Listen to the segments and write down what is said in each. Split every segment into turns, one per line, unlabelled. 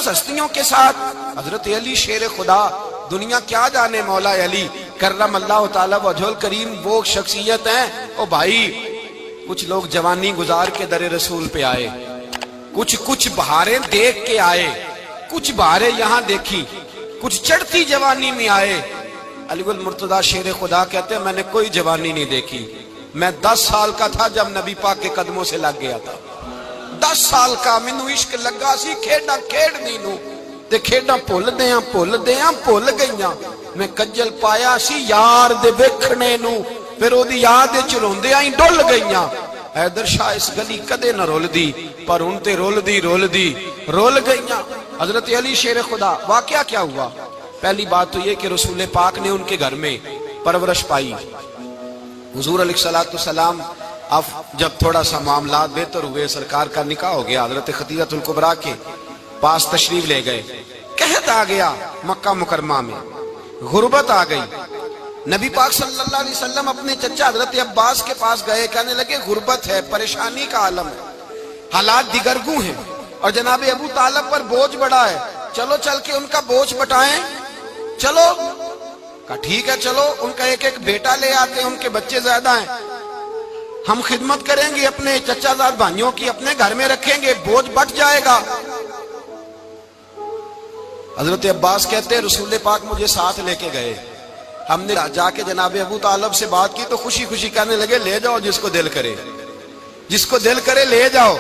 مقدس ہستیوں کے ساتھ حضرت علی شیر خدا، دنیا کیا جانے مولا علی کرم اللہ تعالی وجہ الکریم وہ شخصیت ہیں۔ او بھائی کچھ لوگ جوانی گزار کے در رسول پہ آئے، کچھ بہاریں دیکھ کے آئے، کچھ بہاریں یہاں دیکھی، کچھ چڑھتی جوانی میں آئے۔ علی گل مرتضیٰ شیر خدا کہتے ہیں میں نے کوئی جوانی نہیں دیکھی، میں 10 سال کا تھا جب نبی پاک کے قدموں سے لگ گیا تھا، 10 سال کا مینوں عشق لگا سی، کھیڈاں کھیڈنی نو تے کھیڈاں بھول گئیاں، میں کجل پایا سی یار دے ویکھنے نو، پھر او دی یاد وچ روندیاں ہی ڈل گئیاں۔ حیدر شاہ اس گلی کدے نہ رول دی، پر ان تے رول گئیاں۔ حضرت علی شیر خدا، واقعہ کیا ہوا؟ پہلی بات تو یہ کہ رسول پاک نے ان کے گھر میں پرورش پائی۔ حضور علیہ السلام اب جب تھوڑا سا معاملات بہتر ہوئے، سرکار کا نکاح ہو گیا، حضرت خدیجہ الکبریٰ کے پاس تشریف لے گئے، قحط آ گیا مکہ مکرمہ میں، غربت آ گئی۔ نبی پاک صلی اللہ علیہ وسلم اپنے چچا حضرت عباس کے پاس گئے، کہنے لگے غربت ہے، پریشانی کا عالم ہے، حالات دیگرگوں ہیں، اور جناب ابو طالب پر بوجھ بڑا ہے، چلو چل کے ان کا بوجھ بٹائیں۔ چلو کہا ٹھیک ہے، چلو ان کا ایک بیٹا لے آتے ہیں، ان کے بچے زیادہ ہیں، ہم خدمت کریں گے اپنے چچا زاد بھائیوں کی، اپنے گھر میں رکھیں گے، بوجھ بٹ جائے گا۔ حضرت عباس کہتے ہیں رسول پاک مجھے ساتھ لے کے گئے، ہم نے جا کے جناب ابو طالب سے بات کی تو خوشی خوشی کہنے لگے لے جاؤ جس کو دل کرے لے جاؤ۔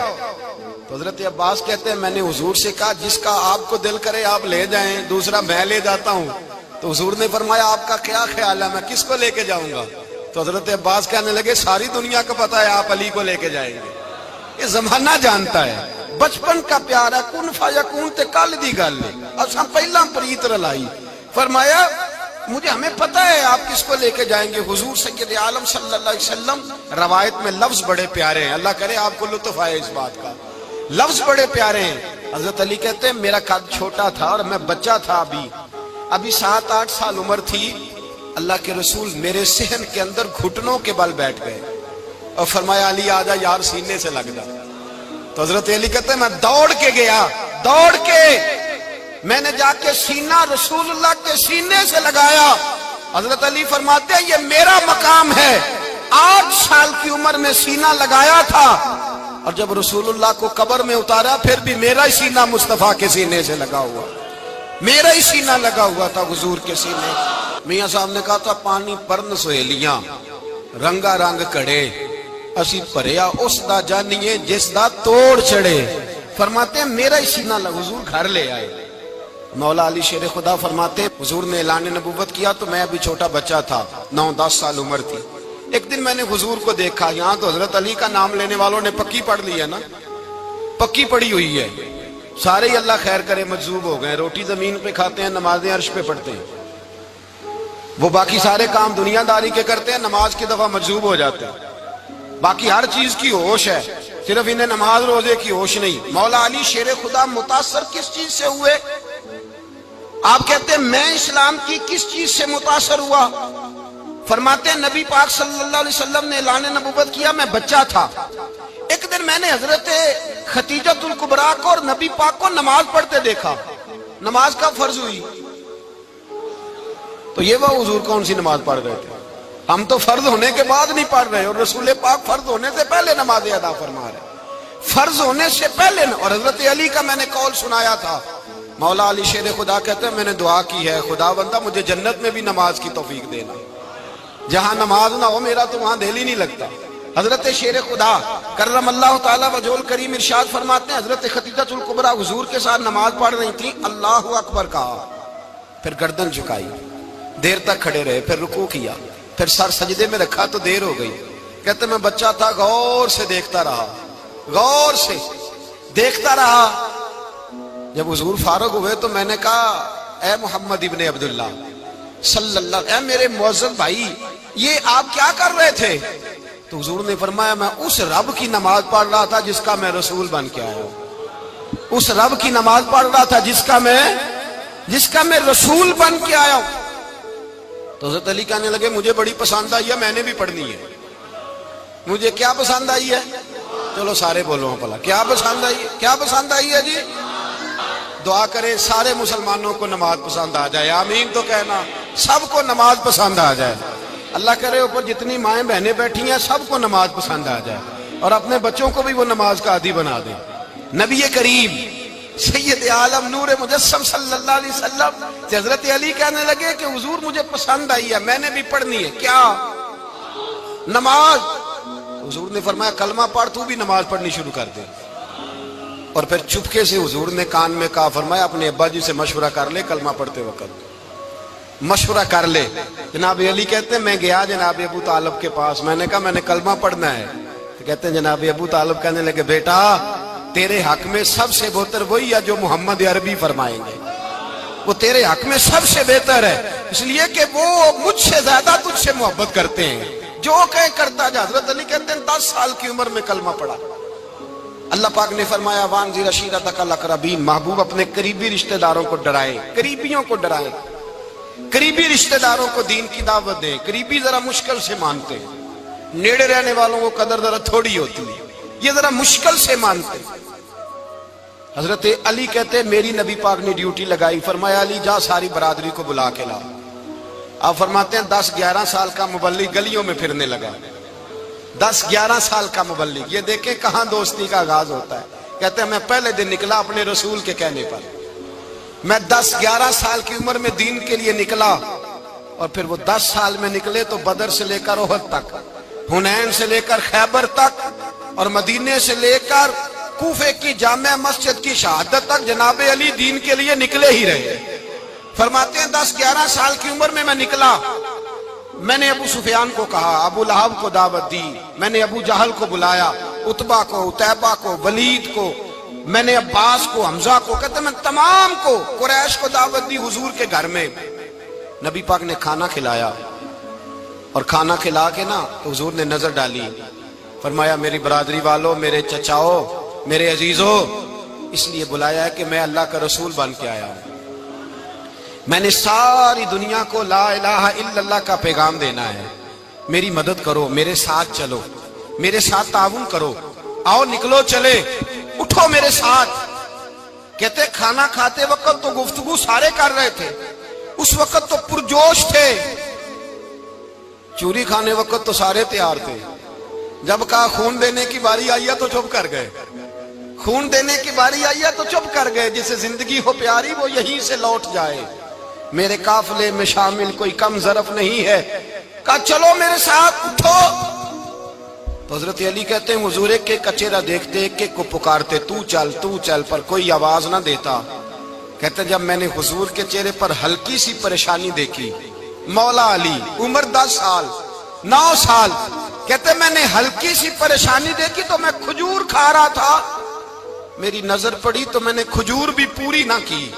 تو حضرت عباس کہتے ہیں میں نے حضور سے کہا جس کا آپ کو دل کرے آپ لے جائیں، دوسرا میں لے جاتا ہوں۔ تو حضور نے فرمایا آپ کا کیا خیال ہے، میں کس کو لے کے جاؤں گا؟ تو حضرت عباس کہنے لگے ساری دنیا کو پتا ہے آپ علی کو لے کے جائیں گے، یہ زمانہ جانتا ہے، بچپن کا پیار ہے، کن فیکون تے کل دی گل ہے، اساں پہلا پریت رلائی۔ فرمایا مجھے ہمیں پتہ ہے آپ کس کو لے کے جائیں گے، حضور سید عالم صلی اللہ علیہ وسلم۔ روایت میں لفظ بڑے پیارے ہیں، اللہ کرے آپ کو لطف آئے اس بات کا، لفظ بڑے پیارے ہیں۔ حضرت علی کہتے ہیں میرا قد چھوٹا تھا اور میں بچہ تھا، ابھی 7-8 سال عمر تھی، اللہ کے رسول میرے صحن کے اندر گھٹنوں کے بل بیٹھ گئے اور فرمایا علی آجا یار سینے سے لگ جا۔ تو حضرت علی کہتے ہیں میں دوڑ کے گیا، میں نے جا کے سینہ رسول اللہ کے سینے سے لگایا۔ حضرت علی فرماتے ہیں یہ میرا مقام ہے، 8 سال کی عمر میں سینہ لگایا تھا، اور جب رسول اللہ کو قبر میں اتارا پھر بھی میرا ہی سینہ مصطفیٰ کے سینے سے لگا ہوا، میرا ہی سینہ لگا ہوا تھا حضور کے سینے۔ میاں صاحب نے کہا تھا پانی پرن سہیلیاں رنگا رنگ کڑے، اسی پریا اس دا جانیے جس دا توڑ چڑے۔ فرماتے ہیں میرا ہی سینہ لگا، حضور گھر لے آئے۔ مولا علی شیر خدا فرماتے ہیں حضور نے اعلان نبوت کیا تو میں ابھی چھوٹا بچہ تھا، 9-10 سال عمر تھی۔ ایک دن میں نے حضور کو دیکھا، یہاں تو حضرت علی کا نام لینے والوں نے پکی پڑھ لی ہے نا، پکی پڑھی ہوئی ہے، سارے ہی اللہ خیر کرے مجذوب ہو گئے، روٹی زمین پہ کھاتے ہیں، نمازیں عرش پہ پڑھتے ہیں، وہ باقی سارے کام دنیا داری کے کرتے ہیں، نماز کی دفعہ مجذوب ہو جاتے ہیں، باقی ہر چیز کی ہوش ہے، صرف انہیں نماز روزے کی ہوش نہیں۔ مولا علی شیر خدا متاثر کس چیز سے ہوئے؟ آپ کہتے ہیں میں اسلام کی کس چیز سے متاثر ہوا؟ فرماتے ہیں نبی پاک صلی اللہ علیہ وسلم نے اعلان نبوت کیا، میں بچہ تھا، ایک دن میں نے حضرت خدیجہ الکبریٰ کو اور نبی پاک کو نماز پڑھتے دیکھا۔ نماز کب فرض ہوئی؟ تو یہ وہ حضور کون سی نماز پڑھ رہے تھے؟ ہم تو فرض ہونے کے بعد نہیں پڑھ رہے، اور رسول پاک فرض ہونے سے پہلے نماز ادا فرما رہے، فرض ہونے سے پہلے۔ اور حضرت علی کا میں نے قول سنایا تھا، مولا علی شیر خدا کہتے ہیں میں نے دعا کی ہے خدا بندہ مجھے جنت میں بھی نماز کی توفیق دینا، جہاں نماز نہ ہو میرا تو وہاں دل ہی نہیں لگتا۔ حضرت شیر خدا کرم اللہ تعالیٰ وجہ الکریم ارشاد فرماتے ہیں حضرت خدیجہ الکبریٰ حضور کے ساتھ نماز پڑھ رہی تھی، اللہ اکبر کہا، پھر گردن جھکائی، دیر تک کھڑے رہے، پھر رکوع کیا، پھر سر سجدے میں رکھا تو دیر ہو گئی۔ کہتے میں بچہ تھا، غور سے دیکھتا رہا، غور سے دیکھتا رہا۔ جب حضور فارغ ہوئے تو میں نے کہا اے محمد ابن عبداللہ صلی اللہ، اے میرے معزز بھائی یہ آپ کیا کر رہے تھے؟ تو حضور نے فرمایا میں اس رب کی نماز پڑھ رہا تھا جس کا میں رسول بن کے آیا ہوں، اس رب کی نماز پڑھ رہا تھا جس کا میں رسول بن کے آیا ہوں۔ تو حضرت علی کہنے لگے مجھے بڑی پسند آئی ہے، میں نے بھی پڑھنی ہے۔ مجھے کیا پسند آئی ہے؟ چلو سارے بولو پلا، کیا پسند آئی ہے؟ کیا پسند آئی ہے جی؟ دعا کرے سارے مسلمانوں کو نماز پسند آ جائے، آمین تو کہنا، سب کو نماز پسند آ جائے۔ اللہ کرے اوپر جتنی مائیں بہنیں بیٹھی ہیں سب کو نماز پسند آ جائے، اور اپنے بچوں کو بھی وہ نماز کا عادی بنا دیں۔ نبی کریم سید عالم نور مجسم صلی اللہ علیہ وسلم سے حضرت علی کہنے لگے کہ حضور مجھے پسند آئی ہے، میں نے بھی پڑھنی ہے، کیا؟ نماز۔ حضور نے فرمایا کلمہ پڑھ، تو بھی نماز پڑھنی شروع کر دے۔ اور پھر چپکے سے حضور نے کان میں کہا، فرمایا اپنے ابا جی سے مشورہ کر لے کلمہ پڑھتے وقت، مشورہ کر لے۔ جناب علی کہتے ہیں میں گیا جناب ابو طالب کے پاس، میں نے کہا میں نے کلمہ پڑھنا ہے، تو کہتے ہیں جناب ابو طالب کہنے لگے بیٹا تیرے حق میں سب سے بہتر وہی ہے جو محمد عربی فرمائیں گے، وہ تیرے حق میں سب سے بہتر ہے، اس لیے کہ وہ مجھ سے زیادہ تجھ سے محبت کرتے ہیں، جو کہیں کرتا جا۔ حضرت علی کہتے ہیں 10 سال کی عمر میں کلمہ پڑھا۔ اللہ پاک نے فرمایا وانذر عشیرتک الاقربین، محبوب اپنے قریبی رشتہ داروں کو ڈرائے، قریبیوں کو ڈرائے، قریبی رشتہ داروں کو دین کی دعوت دیں۔ قریبی ذرا مشکل سے مانتے ہیں، نیڑے رہنے والوں کو قدر ذرا تھوڑی ہوتی ہے، یہ ذرا مشکل سے مانتے ہیں۔ حضرت علی کہتے ہیں میری نبی پاک نے ڈیوٹی لگائی، فرمایا علی جا ساری برادری کو بلا کے لا۔ آپ فرماتے ہیں 10-11 سال کا مبلغ گلیوں میں پھرنے لگا، 10-11 سال کا مبلغ، یہ دیکھیں کہاں دوستی کا آغاز ہوتا ہے۔ کہتے ہیں میں پہلے دن نکلا اپنے رسول کے کہنے پر، میں 10-11 سال کی عمر میں دین کے لیے نکلا، اور پھر وہ 10 سال میں نکلے تو بدر سے لے کر احد تک، حنین سے لے کر خیبر تک، اور مدینے سے لے کر کوفے کی جامع مسجد کی شہادت تک جناب علی دین کے لیے نکلے ہی رہے۔ فرماتے ہیں 10-11 سال کی عمر میں نکلا، میں نے ابو سفیان کو کہا، ابو لہب کو دعوت دی، میں نے ابو جہل کو بلایا، عتبہ کو، عتیبہ کو، ولید کو، میں نے عباس کو، حمزہ کو، کہتے میں تمام کو، قریش کو دعوت دی حضور کے گھر میں۔ نبی پاک نے کھانا کھلایا، اور کھانا کھلا کے نا تو حضور نے نظر ڈالی، فرمایا میری برادری والوں، میرے چچاؤ، میرے عزیزو، اس لیے بلایا ہے کہ میں اللہ کا رسول بن کے آیا ہوں، میں نے ساری دنیا کو لا الہ الا اللہ کا پیغام دینا ہے، میری مدد کرو، میرے ساتھ چلو، میرے ساتھ تعاون کرو، آؤ نکلو چلے، اٹھو میرے ساتھ۔ کہتے کھانا کھاتے وقت تو گفتگو سارے کر رہے تھے، اس وقت تو پرجوش تھے، چوری کھانے وقت تو سارے تیار تھے، جب کہا خون دینے کی باری آئی ہے تو چپ کر گئے، خون دینے کی باری آئی ہے تو چپ کر گئے، جسے زندگی ہو پیاری وہ یہیں سے لوٹ جائے، میرے قافلے میں شامل کوئی کم ظرف نہیں ہے، کہا چلو میرے ساتھ اٹھو۔ تو حضرت علی کہتے ہیں حضور ایک ایک کا چہرہ دیکھتے، ایک ایک کو پکارتے، تو چل، پر کوئی آواز نہ دیتا۔ کہتے ہیں جب میں نے حضور کے چہرے پر ہلکی سی پریشانی دیکھی، مولا علی عمر 10 سال 9 سال، کہتے میں نے ہلکی سی پریشانی دیکھی تو میں کھجور کھا رہا تھا، میری نظر پڑی تو میں نے کھجور بھی پوری نہ کی،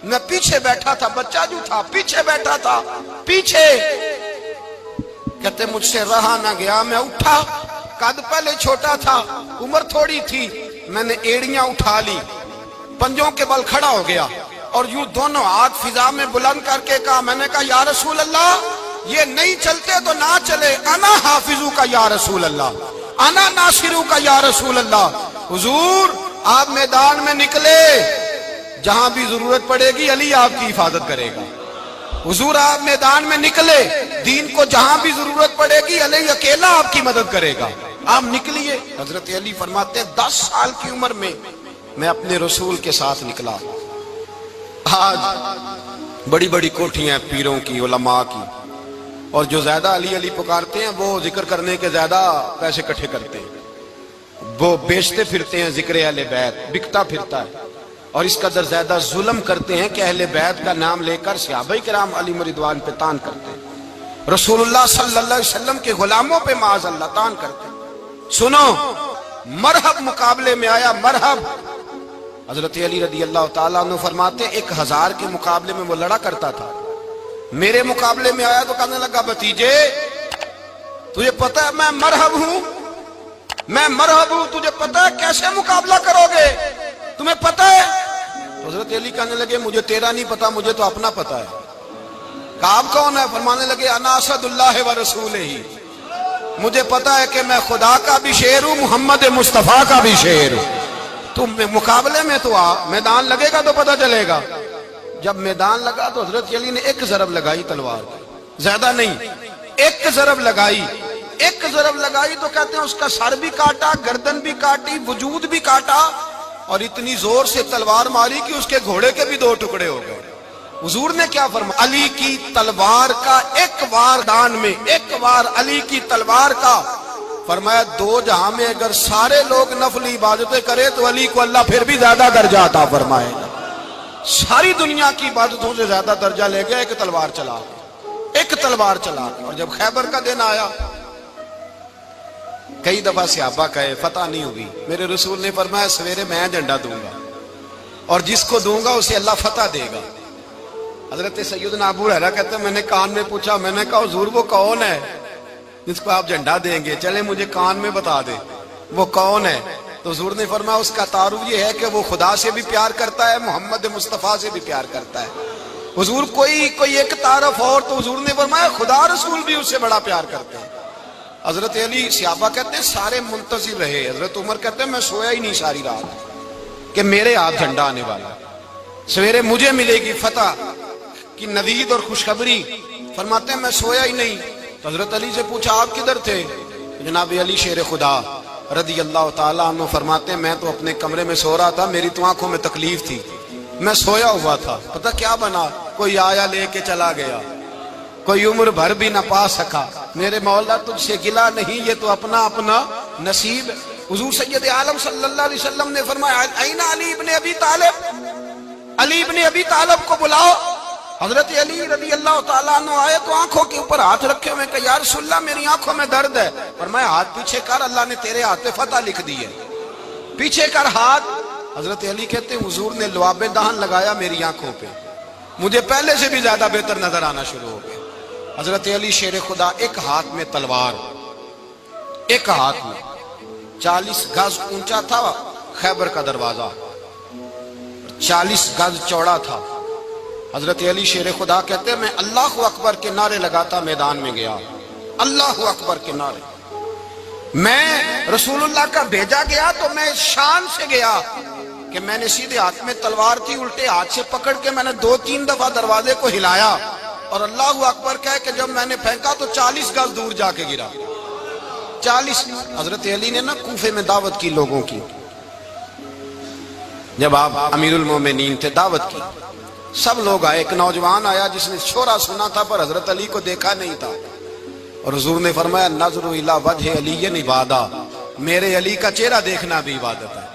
میں پیچھے بیٹھا تھا، بچہ جو تھا پیچھے بیٹھا تھا، پیچھے۔ کہتے مجھ سے رہا نہ گیا، میں اٹھا، قد پہلے چھوٹا تھا، عمر تھوڑی تھی، میں نے ایڑیاں اٹھا لی، پنجوں کے بل کھڑا ہو گیا، اور یوں دونوں ہاتھ فضا میں بلند کر کے کہا، میں نے کہا یا رسول اللہ یہ نہیں چلتے تو نہ چلے، انا حافظو کا یا رسول اللہ، انا ناصرو کا یا رسول اللہ۔ حضور آپ میدان میں نکلے، جہاں بھی ضرورت پڑے گی علی آپ کی حفاظت کرے گا، حضور آپ میدان میں نکلے، دین کو جہاں بھی ضرورت پڑے گی علی اکیلا آپ کی مدد کرے گا، آپ نکلیے۔ حضرت علی فرماتے ہیں 10 سال کی عمر میں میں اپنے رسول کے ساتھ نکلا۔ آج بڑی بڑی کوٹھیاں پیروں کی، علماء کی، اور جو زیادہ علی علی پکارتے ہیں وہ ذکر کرنے کے زیادہ پیسے اکٹھے کرتے ہیں، وہ بیچتے پھرتے ہیں، ذکر اہل بیت بکتا پھرتا ہے، اور اس قدر زیادہ ظلم کرتے ہیں کہ اہل بیت کا نام لے کر صحابہ کرام علی رضوان پہ تان کرتے ہیں، رسول اللہ صلی اللہ علیہ وسلم کے غلاموں پہ معاذ اللہ تان کرتے ہیں۔ سنو، مرحب مقابلے میں آیا، مرحب۔ حضرت علی رضی اللہ تعالیٰ عنہ فرماتے 1000 کے مقابلے میں وہ لڑا کرتا تھا، میرے مقابلے میں آیا تو کہنے لگا بھتیجے تجھے پتہ ہے میں مرحب ہوں، میں مرحب ہوں، تجھے پتہ ہے کیسے مقابلہ کرو گے، تمہیں پتہ ہے؟ تو حضرت علی کہنے لگے مجھے تیرا نہیں پتا، مجھے تو اپنا پتا ہے۔ کہا آپ کون ہے؟ فرمانے لگے انا اسد اللہ و رسولہ، مجھے پتا ہے کہ میں خدا کا بھی شیر ہوں، محمد مصطفیٰ کا بھی شیر ہوں۔ تم مقابلے میں تو آ، میدان لگے گا تو پتہ چلے گا۔ جب میدان لگا تو حضرت علی نے ایک ضرب لگائی تلوار کی، زیادہ نہیں، ایک ضرب لگائی۔ ایک ضرب لگائی تو کہتے ہیں اس کا سر بھی کاٹا، گردن بھی کاٹی، وجود بھی کاٹا، اور اتنی زور سے تلوار ماری کہ اس کے گھوڑے کے بھی 2 ٹکڑے ہو گئے۔ حضور نے کیا فرمایا؟ علی کی تلوار کا ایک وار دان میں، ایک وار علی کی تلوار کا، فرمایا 2 جہاں میں اگر سارے لوگ نفل عبادتیں کرے تو علی کو اللہ پھر بھی زیادہ درجہ عطا فرمائے گا۔ ساری دنیا کی عبادتوں سے زیادہ درجہ لے گیا ایک تلوار چلا کے، ایک تلوار چلا کے۔ اور جب خیبر کا دن آیا، کئی دفعہ صحابہ کہے فتح نہیں ہوئی، میرے رسول نے فرمایا سویرے میں جھنڈا دوں گا اور جس کو دوں گا اسے اللہ فتح دے گا۔ حضرت سیدنا ابو ہریرہ کہتے ہیں میں نے کان میں پوچھا، میں نے کہا حضور وہ کون ہے جس کو آپ جھنڈا دیں گے؟ چلے مجھے کان میں بتا دے وہ کون ہے۔ تو حضور نے فرمایا اس کا تعارف یہ ہے کہ وہ خدا سے بھی پیار کرتا ہے، محمد مصطفیٰ سے بھی پیار کرتا ہے۔ حضور کوئی ایک تعارف اور، تو حضور نے فرمایا خدا رسول بھی اس سے بڑا پیار کرتے ہیں۔ حضرت علی، صحابہ کہتے ہیں سارے منتظر رہے۔ حضرت عمر کہتے ہیں میں سویا ہی نہیں ساری رات کہ میرے ہاتھ جھنڈا آنے والا، سویرے مجھے ملے گی فتح کی نوید اور خوشخبری۔ فرماتے ہیں میں سویا ہی نہیں۔ تو حضرت علی سے پوچھا آپ کدھر تھے؟ جناب علی شیر خدا رضی اللہ تعالیٰ عنہ فرماتے ہیں میں تو اپنے کمرے میں سو رہا تھا، میری تو آنکھوں میں تکلیف تھی، میں سویا ہوا تھا، پتہ کیا بنا، کوئی آیا لے کے چلا گیا، کوئی عمر بھر بھی نہ پا سکا۔ میرے مولا تجھ سے گلا نہیں، یہ تو اپنا اپنا نصیب ہے۔ حضور سید عالم صلی اللہ علیہ وسلم نے فرمایا این علی ابن ابی طالب، علی ابن ابی طالب کو بلاؤ۔ حضرت علی رضی اللہ تعالیٰ عنہ آئے تو آنکھوں کے اوپر ہاتھ رکھے ہوئے کہ یا رسول اللہ میری آنکھوں میں درد ہے۔ فرمایا ہاتھ پیچھے کر، اللہ نے تیرے ہاتھ پہ فتح لکھ دی ہے، پیچھے کر ہاتھ۔ حضرت علی کہتے ہیں حضور نے لعاب دہن لگایا میری آنکھوں پہ، مجھے پہلے سے بھی زیادہ بہتر نظر آنا شروع ہو گیا۔ حضرت علی شیر خدا، ایک ہاتھ میں تلوار، ایک ہاتھ میں 40 گز اونچا تھا خیبر کا دروازہ، 40 گز چوڑا تھا۔ حضرت علی شیر خدا کہتے ہیں میں اللہ اکبر کے نعرے لگاتا میدان میں گیا، اللہ اکبر کے نعرے۔ میں رسول اللہ کا بھیجا گیا تو میں شان سے گیا کہ میں نے سیدھے ہاتھ میں تلوار تھی، الٹے ہاتھ سے پکڑ کے میں نے 2-3 دفعہ دروازے کو ہلایا اور اللہ اکبر کہہ کہ جب میں نے پھینکا تو 40 گز دور جا کے گرا، 40۔ حضرت علی نے نا کوفے میں دعوت کی لوگوں کی، جب آپ امیر المومنین تھے، دعوت کی، سب لوگ آئے۔ ایک نوجوان آیا جس نے شورا سنا تھا پر حضرت علی کو دیکھا نہیں تھا، اور حضور نے فرمایا نظر الی وجہ علی عبادہ، میرے علی کا چہرہ دیکھنا بھی عبادت ہے۔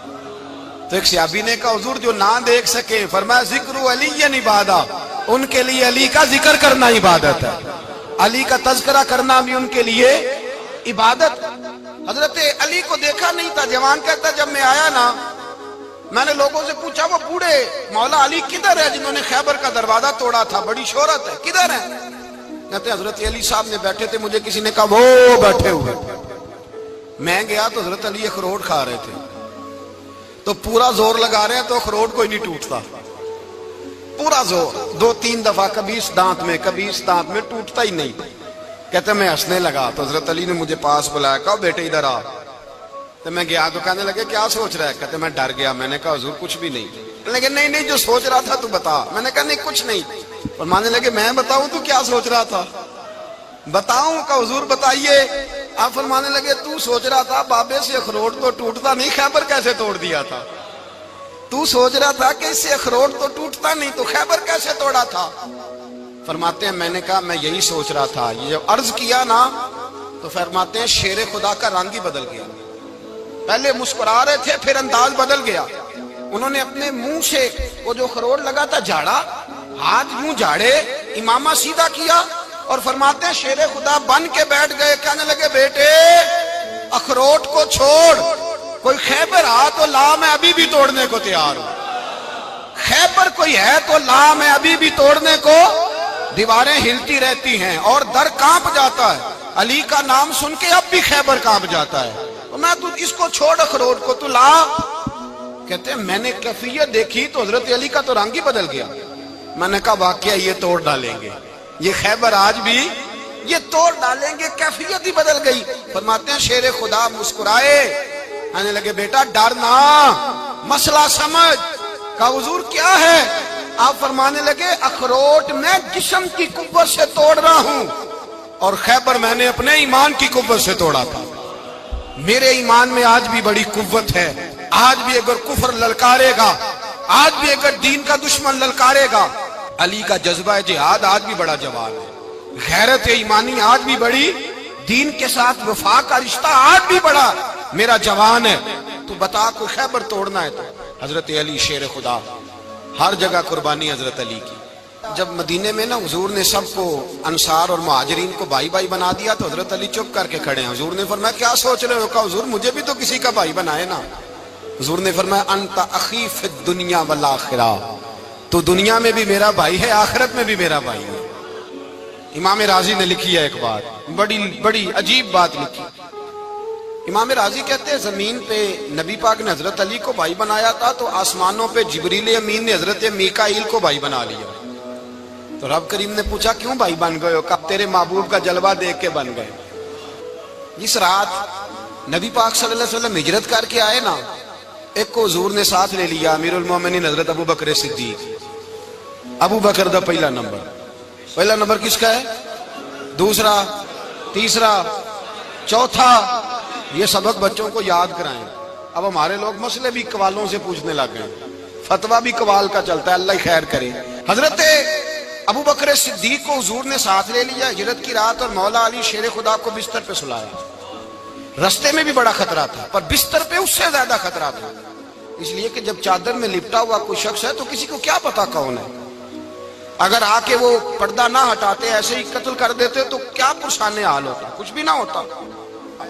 تو ایک صحابی نے کہا حضور جو نہ دیکھ سکے، فرمایا ذکر علی عبادہ، ان کے لیے علی کا ذکر کرنا عبادت ہے، علی کا تذکرہ کرنا بھی ان کے لیے عبادت۔ حضرت علی کو دیکھا نہیں تھا۔ جوان کہتا جب میں آیا نا، میں نے لوگوں سے پوچھا وہ بوڑھے مولا علی کدھر ہے جنہوں نے خیبر کا دروازہ توڑا تھا، بڑی شہرت ہے، کدھر ہے؟ کہتے ہیں حضرت علی صاحب نے بیٹھے تھے، مجھے کسی نے کہا وہ بیٹھے ہوئے۔ میں گیا تو حضرت علی اخروٹ کھا رہے تھے، تو پورا زور لگا رہے ہیں تو اخروٹ کوئی نہیں ٹوٹتا، پورا زور 2-3 دفعہ، کبھی اس دانت میں کبھی اس دانت میں، ٹوٹتا ہی نہیں۔ کہتے میں ہنسنے لگا تو حضرت علی نے مجھے پاس بلایا، کہا بیٹے ادھر آ۔ تو میں گیا تو کہنے لگے کیا سوچ رہا ہے؟ کہتے میں ڈر گیا۔ میں نے کہا حضور کچھ بھی نہیں۔ لیکن نہیں جو سوچ رہا تھا تو بتا۔ میں نے کہا نہیں کچھ نہیں۔ فرمانے لگے میں بتاؤں تو کیا سوچ رہا تھا؟ بتاؤں؟ کہ حضور بتائیے۔ آپ فرمانے لگے تو سوچ رہا تھا بابے سے اخروٹ تو ٹوٹتا نہیں، خیبر کیسے توڑ دیا تھا؟ تو سوچ رہا تھا کہ اس سے اخروٹ تو ٹوٹتا نہیں تو خیبر کیسے توڑا تھا؟ فرماتے ہیں میں نے کہا میں یہی سوچ رہا تھا۔ یہ جب عرض کیا نا تو فرماتے ہیں شیر خدا کا رنگ ہی بدل گیا، پہلے مسکرا رہے تھے پھر انداز بدل گیا۔ انہوں نے اپنے منہ سے وہ جو خروٹ لگا تھا جھاڑا، ہاتھ یوں جھاڑے، امامہ سیدھا کیا اور فرماتے ہیں شیر خدا بن کے بیٹھ گئے۔ کہنے لگے بیٹے اخروٹ کو چھوڑ، کوئی خیبر آ تو لا، میں ابھی بھی توڑنے کو تیار ہوں۔ خیبر کوئی ہے تو لا، میں ابھی بھی توڑنے کو۔ دیواریں ہلتی رہتی ہیں اور در کانپ جاتا ہے، علی کا نام سن کے اب بھی خیبر کانپ جاتا ہے۔ میں تو اس کو چھوڑ اخروٹ کو تو لا۔ کہتے ہیں میں نے کیفیت دیکھی تو حضرت علی کا تو رنگ ہی بدل گیا۔ میں نے کہا واقعہ یہ توڑ ڈالیں گے، یہ خیبر آج بھی یہ توڑ ڈالیں گے، کیفیت ہی بدل گئی۔ فرماتے ہیں شیر خدا مسکرائے، کہنے لگے بیٹا ڈر نہ، مسئلہ سمجھ۔ کہا حضور کیا ہے؟ آپ فرمانے لگے اخروٹ میں جسم کی قوت سے توڑ رہا ہوں اور خیبر میں نے اپنے ایمان کی قوت سے توڑا تھا۔ میرے ایمان میں آج بھی بڑی قوت ہے، آج بھی اگر کفر للکارے گا، آج بھی اگر دین کا دشمن للکارے گا، علی کا جذبہ جہاد آج بھی بڑا جوان ہے، غیرت ایمانی آج بھی بڑی، دین کے ساتھ وفا کا رشتہ آج بھی بڑا میرا جوان ہے۔ تو بتا کوئی خیبر توڑنا ہے تو حضرت علی شیر خدا، ہر جگہ قربانی حضرت علی کی۔ جب مدینے میں نا حضور نے سب کو انصار اور مہاجرین کو بھائی بھائی بنا دیا تو حضرت علی چپ کر کے کھڑے ہیں۔ حضور نے فرمایا کیا سوچ رہے ہو؟ کہا حضور مجھے بھی تو کسی کا بھائی بنائے نا۔ حضور نے فرمایا انت اخی فی الدنیا والآخرہ، تو دنیا میں بھی میرا بھائی ہے، آخرت میں بھی میرا بھائی ہے۔ امام راضی نے لکھی ہے ایک بات، بڑی عجیب بات لکھی۔ امام راضی کہتے ہیں زمین پہ نبی پاک نے حضرت علی کو بھائی بنایا تھا تو آسمانوں پہ جبریل امین نے حضرت میکائیل کو بھائی بنا لیا۔ تو رب کریم نے پوچھا کیوں بھائی بن گئے ہو؟ کہا تیرے محبوب کا جلوہ دیکھ کے بن گئے۔ جس رات نبی پاک صلی اللہ علیہ وسلم ہجرت کر کے آئے نا، ایک کو حضور نے ساتھ لے لیا، امیر المومنین حضرت ابو بکر صدیق۔ ابو بکر دا پہلا نمبر کس کا ہے؟ دوسرا، تیسرا، چوتھا، یہ سبق بچوں کو یاد کرائیں۔ اب ہمارے لوگ مسئلے بھی قوالوں سے پوچھنے لگ گئے، فتویٰ بھی قوال کا چلتا ہے، اللہ خیر کرے۔ حضرت ابو بکر صدیق کو حضور نے ساتھ لے لیا ہجرت کی رات، اور مولا علی شیر خدا کو بستر پہ سلایا۔ رستے میں بھی بڑا خطرہ تھا پر بستر پہ اس سے زیادہ خطرہ تھا، اس لیے کہ جب چادر میں لپٹا ہوا کوئی شخص ہے تو کسی کو کیا پتا کون ہے، اگر آ کے وہ پردہ نہ ہٹاتے ایسے ہی قتل کر دیتے تو کیا پرسان حال ہوتا، کچھ بھی نہ ہوتا۔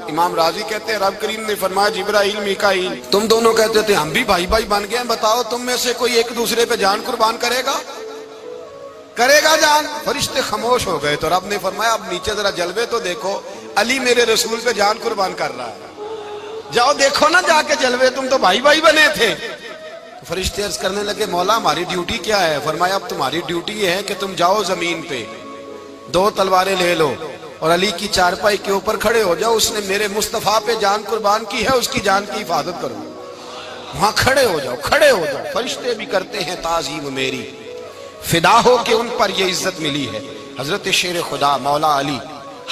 امام راضی کہتے ہیں رب کریم نے فرمایا جبرائیل میکائیل تم دونوں کہتے تھے ہم بھی بھائی بھائی بن گئے ہیں، بتاؤ تم میں سے کوئی ایک دوسرے پہ جان قربان کرے گا جان؟ فرشتے خاموش ہو گئے تو رب نے فرمایا اب نیچے ذرا جلوے تو دیکھو، علی میرے رسول پہ جان قربان کر رہا ہے، جاؤ دیکھو نا جا کے جلوے، تم تو بھائی بھائی بنے تھے۔ فرشتے عرض کرنے لگے مولا ہماری ڈیوٹی کیا ہے؟ فرمایا اب تمہاری ڈیوٹی یہ ہے کہ تم جاؤ زمین پہ 2 تلواریں لے لو اور علی کی چارپائی کے اوپر کھڑے ہو جاؤ، اس نے میرے مصطفیٰ پہ جان قربان کی ہے، اس کی جان کی حفاظت کرو۔ وہاں کھڑے ہو جاؤ۔ فرشتے بھی کرتے ہیں تعظیم میری، فدا ہو کہ ان پر یہ عزت ملی ہے۔ حضرت شیر خدا مولا علی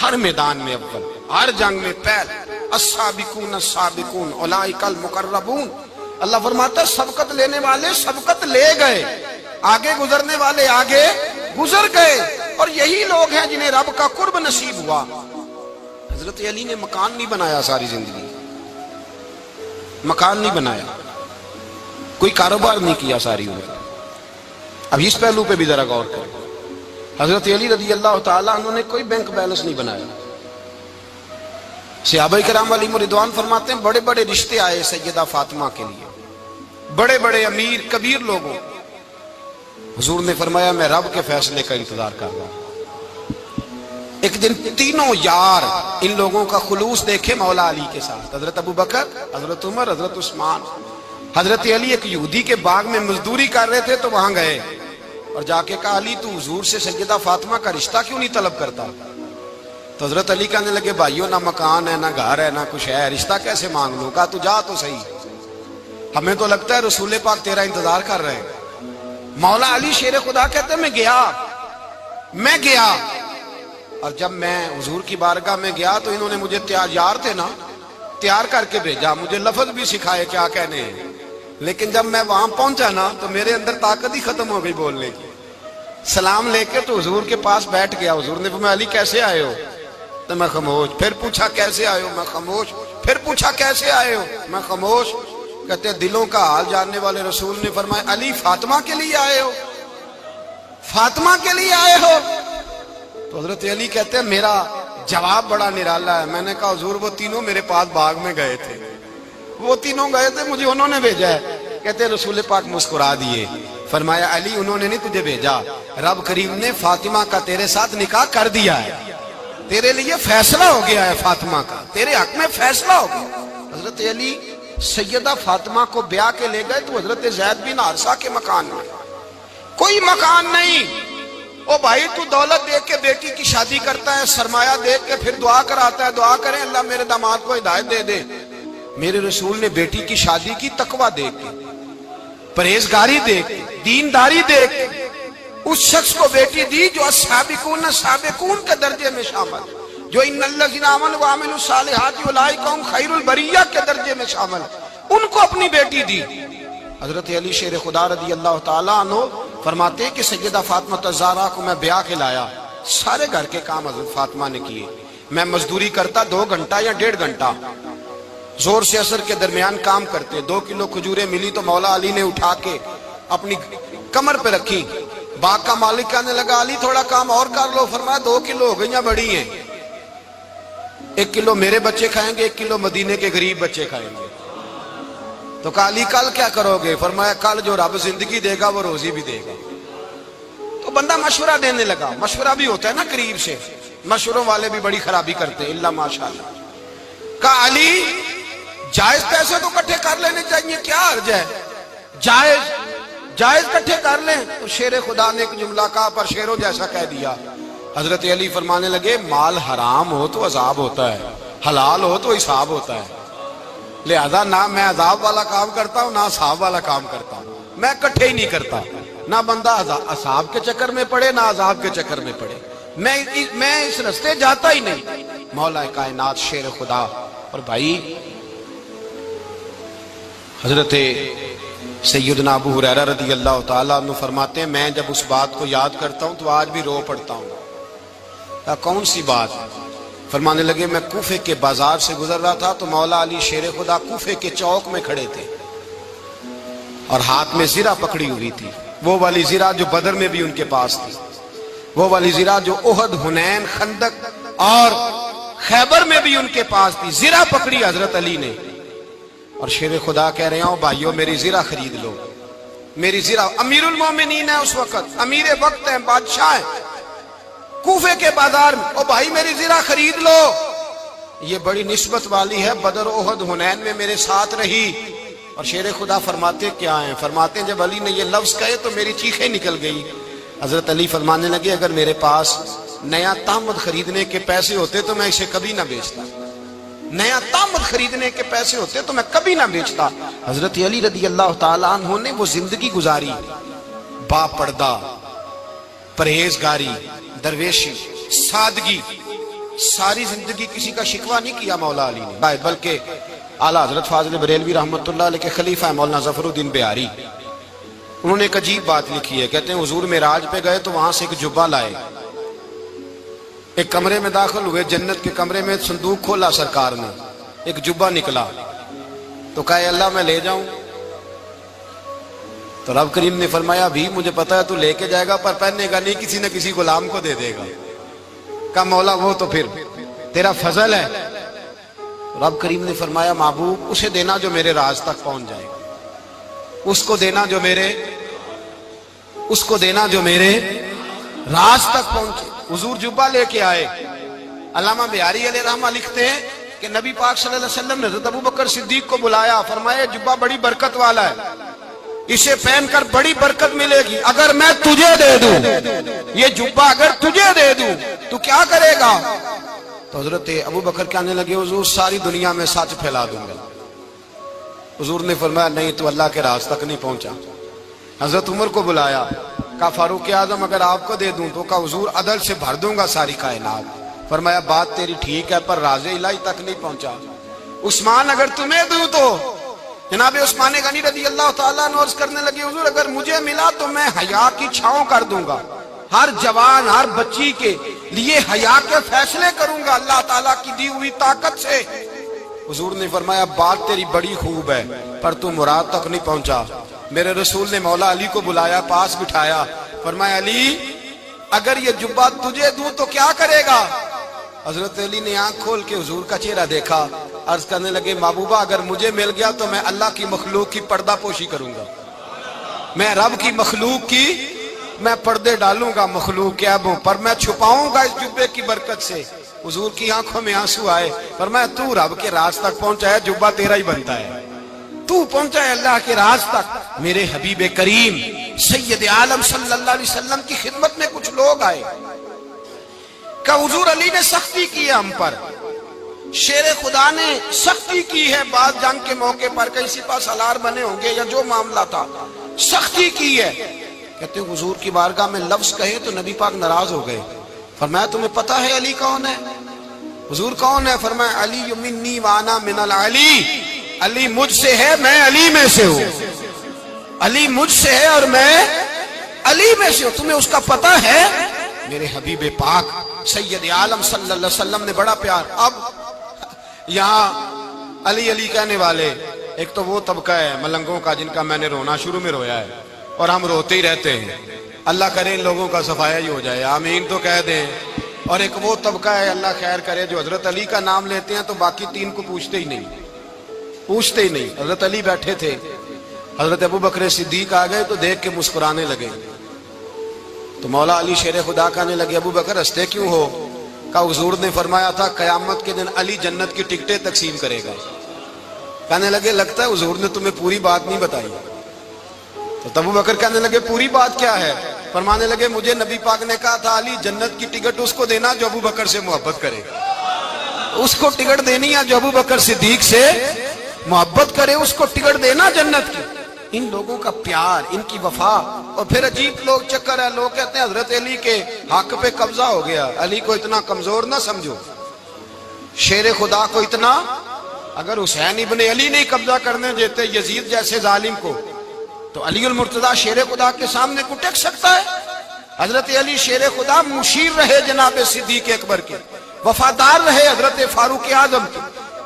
ہر میدان میں اول، ہر جنگ میں پہل، السابقون السابقون اولئک المقربون۔ اللہ فرماتا ہے سبقت لینے والے سبقت لے گئے، آگے گزرنے والے آگے گزر گئے، اور یہی لوگ ہیں جنہیں رب کا قرب نصیب ہوا۔ حضرت علی نے مکان نہیں بنایا، ساری زندگی مکان نہیں بنایا، کوئی کاروبار نہیں کیا ساری عمر۔ اب اس پہلو پہ بھی ذرا غور کریں، حضرت علی رضی اللہ تعالیٰ انہوں نے کوئی بینک بیلنس نہیں بنایا۔ صحابہ کرام علیہم رضوان فرماتے ہیں بڑے بڑے رشتے آئے سیدہ فاطمہ کے لیے، بڑے بڑے امیر کبیر لوگوں، حضور نے فرمایا میں رب کے فیصلے کا انتظار کر رہا ہوں۔ ایک دن تینوں یار ان لوگوں کا خلوص دیکھے مولا علی کے ساتھ، حضرت ابو بکر، حضرت عمر، حضرت عثمان۔ حضرت علی ایک یہودی کے باغ میں مزدوری کر رہے تھے تو وہاں گئے اور جا کے کہا علی تو حضور سے سیدہ فاطمہ کا رشتہ کیوں نہیں طلب کرتا؟ تو حضرت علی کہنے لگے بھائیو نہ مکان ہے نہ گھر ہے نہ کچھ ہے، رشتہ کیسے مانگ لوں؟ کہا تو جا تو صحیح، ہمیں تو لگتا ہے رسول پاک تیرا انتظار کر رہے ہیں۔ مولا علی شیر خدا کہتے ہیں میں گیا اور جب میں حضور کی بارگاہ میں گیا تو انہوں نے مجھے یار تھے نا تیار کر کے بھیجا، مجھے لفظ بھی سکھائے کیا کہنے ہیں، لیکن جب میں وہاں پہنچا نا تو میرے اندر طاقت ہی ختم ہو گئی بولنے کی۔ سلام لے کے تو حضور کے پاس بیٹھ گیا، حضور نے فرمایا علی کیسے آئے ہو؟ تو میں خاموش، پھر پوچھا کیسے آئے ہو؟ میں خاموش، پھر پوچھا کیسے آئے ہو؟ میں خاموش۔ کہتے ہیں دلوں کا حال جاننے والے رسول نے فرمایا علی فاطمہ کے لیے آئے ہو؟ فاطمہ کے لیے آئے ہو؟ تو حضرت علی کہتے ہیں میرا جواب بڑا نرالا ہے۔ میں نے کہا حضور وہ تینوں میرے پاس باغ میں گئے تھے، وہ تینوں گئے تھے، مجھے انہوں نے بھیجا ہے۔ کہتے ہیں رسول پاک مسکرا دیے، فرمایا علی انہوں نے نہیں تجھے بھیجا، رب کریم نے فاطمہ کا تیرے ساتھ نکاح کر دیا ہے، تیرے لیے فیصلہ ہو گیا ہے، فاطمہ کا تیرے حق میں فیصلہ ہو گیا۔ حضرت علی سیدہ فاطمہ کو بیاہ کے لے گئے تو حضرت زید بن حارثہ کے مکان میں کوئی مکان نہیں۔ او بھائی تو دولت دیکھ کے بیٹی کی شادی کرتا ہے، سرمایہ دیکھ کے پھر دعا کراتا ہے، دعا کریں اللہ میرے داماد کو ہدایت دے دے۔ میرے رسول نے بیٹی کی شادی کی تقویٰ دیکھ کے، پرہیزگاری دیکھ، دینداری دیکھ اس شخص کو بیٹی دی جو السابقون سابقون کے درجے میں شامل، جو ان الذین آمنوا وعملوا الصالحات اولئک هم خیر البریہ کے درجے میں شامل، ان کو اپنی بیٹی دی۔ حضرت علی شیر خدا رضی اللہ تعالیٰ عنہ فرماتے کہ سیدہ فاطمہ الزہرا کو میں بیاہ کے لایا، سارے گھر کے کام حضرت فاطمہ نے کیے، میں مزدوری کرتا 2 گھنٹہ یا 1.5 گھنٹہ، زور سے عصر کے درمیان کام کرتے، 2 کلو کھجوریں ملی تو مولا علی نے اٹھا کے اپنی کمر پہ رکھی، باغ کا مالک کہنے لگا علی تھوڑا کام اور کر لو، فرمایا 2 کلو ہو گئیں بڑی ہیں، 1 کلو میرے بچے کھائیں گے، 1 کلو مدینے کے غریب بچے کھائیں گے۔ تو کہا علی کل کیا کرو گے؟ فرمایا کل جو رب زندگی دے گا وہ روزی بھی دے گا۔ تو بندہ مشورہ دینے لگا، مشورہ بھی ہوتا ہے نا قریب سے، مشوروں والے بھی بڑی خرابی کرتے ہیں، اللہ ماشاءاللہ۔ کہا علی جائز پیسے تو کٹھے کر لینے چاہیے، کیا عرض ہے، جائز کٹھے کر لیں۔ تو شیر خدا نے ایک جملہ کہا پر شیروں جیسا کہہ دیا۔ حضرت علی فرمانے لگے مال حرام ہو تو عذاب ہوتا ہے، حلال ہو تو حساب ہوتا ہے، لہذا نہ میں عذاب والا کام کرتا ہوں نہ حساب والا کام کرتا ہوں، میں کٹھے ہی نہیں کرتا، نہ بندہ عذاب کے چکر میں پڑے نہ عذاب کے چکر میں پڑے، میں اس رستے جاتا ہی نہیں۔ مولا کائنات شیر خدا۔ اور بھائی حضرت سیدنا ابو ہریرہ رضی اللہ تعالیٰ عنہ فرماتے ہیں میں جب اس بات کو یاد کرتا ہوں تو آج بھی رو پڑتا ہوں۔ کون سی بات؟ فرمانے لگے میں کوفے کے بازار سے گزر رہا تھا تو مولا علی شیر خدا کوفے کے چوک میں کھڑے تھے اور ہاتھ میں زرہ پکڑی ہوئی تھی، وہ والی زرہ جو بدر میں بھی ان کے پاس تھی، وہ والی زرہ جو احد، حنین، خندق اور خیبر میں بھی ان کے پاس تھی، زرہ پکڑی حضرت علی نے اور شیر خدا کہہ رہے ہوں بھائیو میری زرہ خرید لو، میری زرہ۔ امیر المومنین ہے اس وقت، امیر وقت ہے، بادشاہ ہے، کوفے کے بازار میں، او بھائی میری زرہ خرید لو، یہ بڑی نسبت والی ہے، بدر، احد، حنین میں میرے ساتھ رہی۔ اور شیر خدا فرماتے کیا ہیں؟ فرماتے ہیں جب علی نے یہ لفظ کہے تو میری چیخیں نکل گئی۔ حضرت علی فرمانے لگے اگر میرے پاس نیا تامد خریدنے کے پیسے ہوتے تو میں اسے کبھی نہ بیچتا، نیا تامد خریدنے کے پیسے ہوتے تو میں کبھی نہ بیچتا۔ حضرت علی رضی اللہ تعالیٰ عنہ نے وہ زندگی گزاری، با پردہ، پرہیزگاری، درویشی، سادگی، ساری زندگی کسی کا شکوہ نہیں کیا مولا علی نے، بلکہ اعلیٰ حضرت فاضل بریلوی رحمۃ اللہ علیہ کے خلیفہ مولانا ظفر الدین بہاری، انہوں نے ایک عجیب بات لکھی ہے، کہتے ہیں حضور معراج پہ گئے تو وہاں سے ایک جبہ لائے، ایک کمرے میں داخل ہوئے، جنت کے کمرے میں صندوق کھولا سرکار نے، ایک جبہ نکلا تو کہا اللہ میں لے جاؤں؟ تو رب کریم نے فرمایا بھی مجھے پتا ہے تو لے کے جائے گا پر پہننے گا نہیں، کسی نہ کسی غلام کو دے دے گا۔ کہا مولا وہ تو پھر تیرا فضل ہے۔ رب کریم نے فرمایا محبوب اسے دینا جو میرے راز تک پہنچ جائے گا، اس کو دینا جو میرے راز تک پہنچے۔ حضور جبہ لے کے آئے۔ علامہ بہاری علیہ رحمہ لکھتے ہیں کہ نبی پاک صلی اللہ علیہ وسلم نے حضرت ابوبکر صدیق کو بلایا، فرمایا جبہ بڑی برکت والا ہے، اسے پہن کر بڑی برکت ملے گی، اگر میں تجھے دے دوں، یہ جبہ اگر تجھے دے دوں تو کیا کرے گا؟ تو حضرت ابوبکر کہنے لگے حضور ساری دنیا میں سچ پھیلا دوں گا۔ حضور نے فرمایا نہیں تو اللہ کے راز تک نہیں پہنچا۔ حضرت عمر کو بلایا، کہا فاروق اعظم اگر آپ کو دے دوں تو کہا حضور عدل سے بھر دوں گا ساری کائنات۔ فرمایا بات تیری ٹھیک ہے پر راز الہی تک نہیں پہنچا۔ عثمان اگر تمہیں دوں تو جناب عثمان غنی رضی اللہ تعالیٰ عنہ عرض کرنے لگے حضور اگر مجھے ملا تو میں حیا کی چھاؤں کر دوں گا، ہر جوان ہر بچی کے لیے حیا کے فیصلے کروں گا اللہ تعالیٰ کی دی ہوئی طاقت سے۔ حضور نے فرمایا بات تیری بڑی خوب ہے پر تو مراد تک نہیں پہنچا۔ میرے رسول نے مولا علی کو بلایا، پاس بٹھایا، فرمایا علی اگر یہ جبہ تجھے دوں تو کیا کرے گا؟ حضرت علی نے آنکھ کھول کے حضور کا چہرہ دیکھا، عرض کرنے لگے محبوبہ اگر مجھے مل گیا تو میں اللہ کی مخلوق کی پردہ پوشی کروں گا، میں رب کی مخلوق کی میں پردے ڈالوں گا مخلوق کے عیبوں پر، میں چھپاؤں گا اس جبے کی برکت سے۔ حضور کی آنکھوں میں آنسو آئے، فرمایا تو رب کے راز تک پہنچا ہے، جبہ تیرا ہی بنتا ہے، تو پہنچا ہے اللہ کے راز تک۔ میرے حبیب کریم سید عالم صلی اللہ علیہ وسلم کی خدمت میں کچھ لوگ آئے کہ حضور علی نے سختی کی ہے ہم پر، شیر خدا نے سختی کی ہے، بعد جنگ کے موقع پر کہیں سپہ سالار بنے ہوں گے یا جو معاملہ تھا، سختی کی ہے. کہتے ہیں حضور کی بارگاہ میں لفظ کہے تو نبی پاک ناراض ہو گئے. فرمایا تمہیں پتہ ہے علی کون ہے؟ حضور کون ہے؟ فرمایا علی منی وانا من العلی، علی مجھ سے ہے، میں علی میں سے ہوں. علی مجھ سے ہے اور میں علی میں سے ہوں. تمہیں اس کا پتہ ہے؟ میرے حبیب پاک سید عالم صلی اللہ علیہ وسلم نے بڑا پیار. اب یہاں علی علی کہنے والے ایک تو وہ طبقہ ہے ملنگوں کا جن کا میں نے رونا شروع میں رویا ہے اور ہم روتے ہی رہتے ہیں. اللہ کرے ان لوگوں کا صفایا ہی ہو جائے، آمین تو کہہ دیں. اور ایک وہ طبقہ ہے اللہ خیر کرے جو حضرت علی کا نام لیتے ہیں تو باقی تین کو پوچھتے ہی نہیں. حضرت علی بیٹھے تھے، حضرت ابو بکر صدیق آ گئے تو دیکھ کے مسکرانے لگے. تو مولا علی شیر خدا کہنے لگے ابو بکر ہنستے کیوں ہو؟ کہا حضور نے فرمایا تھا قیامت کے دن علی جنت کی ٹکٹیں تقسیم کرے گا. کہنے لگے لگتا ہے حضور نے تمہیں پوری بات نہیں بتائی. تو ابو بکر کہنے لگے پوری بات کیا ہے؟ فرمانے لگے مجھے نبی پاک نے کہا تھا علی جنت کی ٹکٹ اس کو دینا جو ابو بکر سے محبت کرے. اس کو ٹکٹ دینی ہے جو ابو بکر صدیق سے محبت کرے، اس کو ٹکٹ دینا جنت کی. ان لوگوں کا پیار، ان کی وفا. اور پھر عجیب لوگ چکر ہے، لوگ کہتے ہیں حضرت علی کے حق پہ قبضہ ہو گیا. علی کو اتنا کمزور نہ سمجھو، شیر خدا کو اتنا. اگر حسین ابن علی نہیں قبضہ کرنے دیتے یزید جیسے ظالم کو تو علی المرتضیٰ شیر خدا کے سامنے کو ٹک سکتا ہے؟ حضرت علی شیر خدا مشیر رہے جناب صدیق اکبر کے، وفادار رہے حضرت فاروق اعظم کے،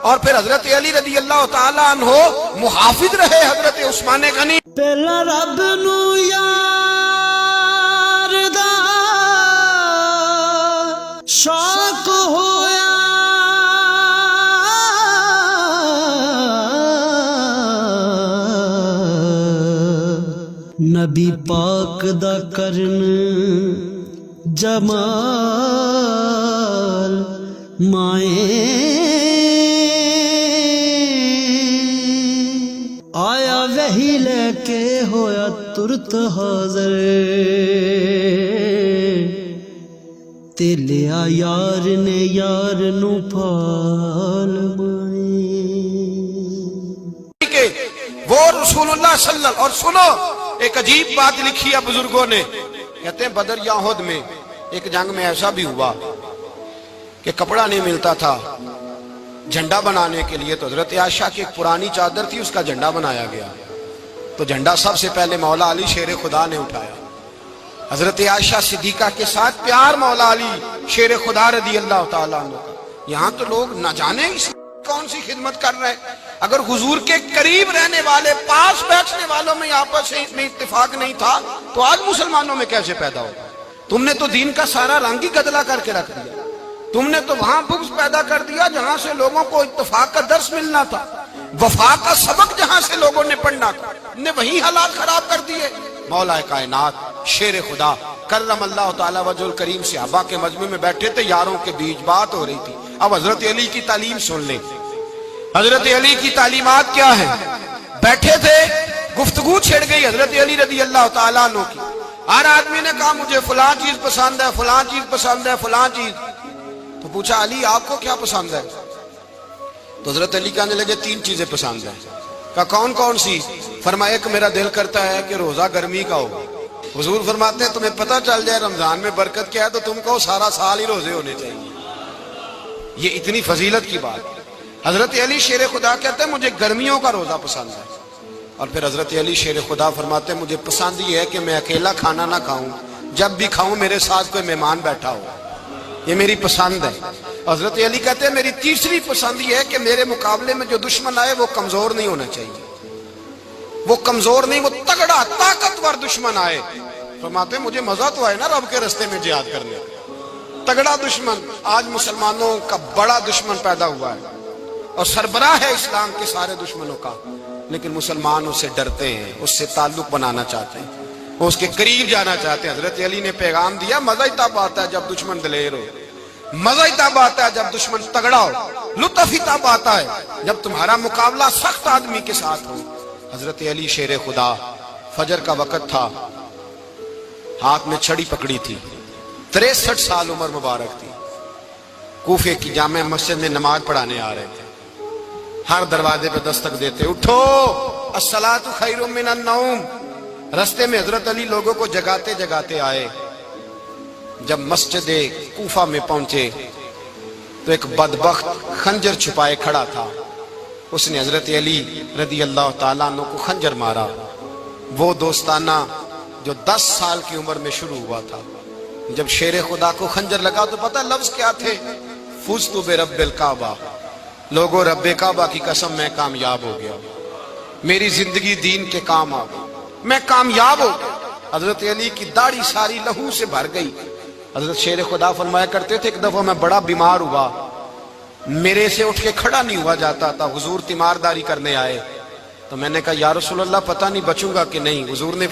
اور پھر حضرت علی رضی اللہ تعالیٰ عنہ محافظ رہے حضرت عثمان غنی.
پہلا رب نو یار دا شوق ہویا، نبی پاک دا کرن جمال مائیں آیا وہی لے کے ہویا ترت حاضر، تے لیا یار نے یار نو پھال
کہ وہ رسول اللہ صلی اللہ. اور سنو ایک عجیب بات لکھی ہے بزرگوں نے، کہتے ہیں بدر یا احد میں ایک جنگ میں ایسا بھی ہوا کہ کپڑا نہیں ملتا تھا جھنڈا بنانے کے لیے. تو حضرت عائشہ کی ایک پرانی چادر تھی، اس کا جھنڈا بنایا گیا. تو جھنڈا سب سے پہلے مولا علی شیر خدا نے اٹھایا. حضرت عائشہ صدیقہ کے ساتھ پیار مولا علی شیر خدا رضی اللہ تعالیٰ عنہ کا. یہاں تو لوگ نہ جانے اس کون سی خدمت کر رہے ہیں. اگر حضور کے قریب رہنے والے پاس بیٹھنے والوں میں آپس میں اتفاق نہیں تھا تو آج مسلمانوں میں کیسے پیدا ہوگا؟ تم نے تو دین کا سارا رنگ ہی گدلا کر کے رکھ دیا. تم نے تو وہاں بغض پیدا کر دیا جہاں سے لوگوں کو اتفاق کا درس ملنا تھا، وفا کا سبق جہاں سے لوگوں نے پڑھنا تھا، نے وہی حالات خراب کر دیے. مولا کائنات شیر خدا کرم اللہ تعالی وجہ الکریم صحابہ کے مجمع میں بیٹھے تھے، یاروں کے بیچ بات ہو رہی تھی. اب حضرت علی کی تعلیم سن لیں. حضرت علی کی تعلیمات کیا ہیں؟ بیٹھے تھے، گفتگو چھڑ گئی حضرت علی رضی اللہ تعالیٰ عنہ کی. ہر آدمی نے کہا مجھے فلاں چیز پسند ہے، فلاں چیز پسند ہے، فلاں چیز. تو پوچھا علی آپ کو کیا پسند ہے؟ تو حضرت علی کہنے لگے 3 چیزیں پسند ہیں. کہا کون کون سی؟ فرمایا ایک میرا دل کرتا ہے کہ روزہ گرمی کا ہو. حضور فرماتے ہیں تمہیں پتہ چل جائے رمضان میں برکت کیا ہے تو تم کو سارا سال ہی روزے ہونے چاہیے. یہ اتنی فضیلت کی بات. حضرت علی شیر خدا کہتے ہیں مجھے گرمیوں کا روزہ پسند ہے. اور پھر حضرت علی شیر خدا فرماتے ہیں مجھے پسند یہ ہے کہ میں اکیلا کھانا نہ کھاؤں، جب بھی کھاؤں میرے ساتھ کوئی مہمان بیٹھا ہو. یہ میری پسند ہے. حضرت علی کہتے ہیں میری تیسری پسند یہ ہے کہ میرے مقابلے میں جو دشمن آئے وہ کمزور نہیں ہونا چاہیے. وہ کمزور نہیں، وہ تگڑا طاقتور دشمن آئے. فرماتے ہیں مجھے مزہ تو آئے نا رب کے رستے میں جہاد کرنے. تگڑا دشمن. آج مسلمانوں کا بڑا دشمن پیدا ہوا ہے اور سربراہ ہے اسلام کے سارے دشمنوں کا، لیکن مسلمان اس سے ڈرتے ہیں، اس سے تعلق بنانا چاہتے ہیں، وہ اس کے قریب جانا چاہتے ہیں. حضرت علی نے پیغام دیا مزہ ہی تب آتا ہے جب دشمن دلیر ہو، مزہ ہی تب آتا ہے جب دشمن تگڑا ہو، لطف ہی تب آتا ہے جب تمہارا مقابلہ سخت آدمی کے ساتھ ہو. حضرت علی شیر خدا، فجر کا وقت تھا، ہاتھ میں چھڑی پکڑی تھی، 63 سال عمر مبارک تھی. کوفے کی جامع مسجد میں نماز پڑھانے آ رہے تھے. ہر دروازے پہ دستک دیتے اٹھو الصلاۃ خیر من النوم، رستے میں حضرت علی لوگوں کو جگاتے جگاتے آئے. جب مسجد کوفہ میں پہنچے تو ایک بدبخت خنجر چھپائے کھڑا تھا. اس نے حضرت علی رضی اللہ تعالیٰ عنہ کو خنجر مارا. وہ دوستانہ جو 10 سال کی عمر میں شروع ہوا تھا. جب شیر خدا کو خنجر لگا تو پتہ لفظ کیا تھے؟ فزت برب الکعبہ. لوگوں رب کعبہ کی قسم میں کامیاب ہو گیا, میری زندگی دین کے کام آ گئی, میں کامیاب ہو گیا. حضرت علی کی داڑھی ساری لہو سے بھر گئی. حضرت شیر خدا فرمایا کرتے تھے ایک دفعہ میں بڑا بیمار ہوا, میرے سے اٹھ کے کھڑا نہیں ہوا جاتا تھا. حضور تیمارداری کرنے آئے تو میں نے کہا یا رسول اللہ پتہ نہیں بچوں گا کہ نہیں. حضور نے